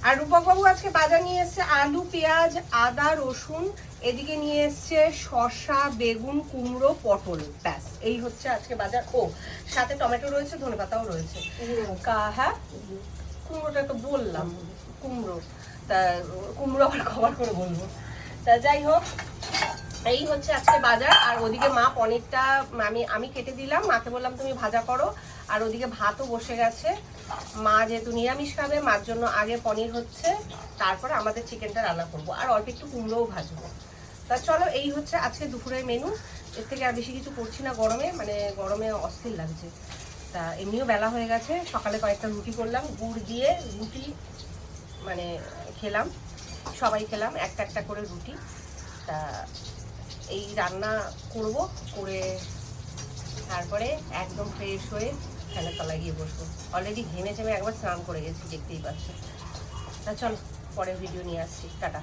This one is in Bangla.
আর রূপক বাবু আজকে বাজার নিয়ে এসছে আলু, পেঁয়াজ, আদা, রসুন, এদিকে নিয়ে এসছে শসা, বেগুন, কুমড়ো, পটল। ব্যাস এই হচ্ছে আজকে বাজার। ও সাথে টমেটো রয়েছে, ধনেপাতাও রয়েছে। হ্যাঁ কুমড়োটা তো বললাম, কুমড়ো তা কুমড়ো আবার কভার করে বলবো। তা যাই হোক এই হচ্ছে আজকে বাজার। আর ওদিকে মা পনিরটা আমি কেটে দিলাম, মাকে বললাম তুমি ভাজা করো। আর ওদিকে ভাতও বসে গেছে। মা যেহেতু নিরামিষ খাবে, মার জন্য আগে পনির হচ্ছে, তারপরে আমাদের চিকেনটা রান্না করবো, আর অল্প একটু কুমড়োও ভাজবো। তা চলো এই হচ্ছে আজকে দুপুরের মেনু। এর থেকে আর বেশি কিছু করছি না গরমে, মানে গরমে অস্থির লাগছে। তা এমনিও বেলা হয়ে গেছে, সকালে কয়েকটা রুটি করলাম, গুড় দিয়ে রুটি মানে খেলাম, সবাই খেলাম একটা একটা করে রুটি। তা এই রান্না করব, করে তারপরে একদম ফ্রেশ হয়ে ফ্যানের তলায় গিয়ে বসবো। অলরেডি ঘেমে চেমে একবার স্নান করে গেছি, দেখতেই পাচ্ছি। তা চল পরের ভিডিও নিয়ে আসছি, টাটা।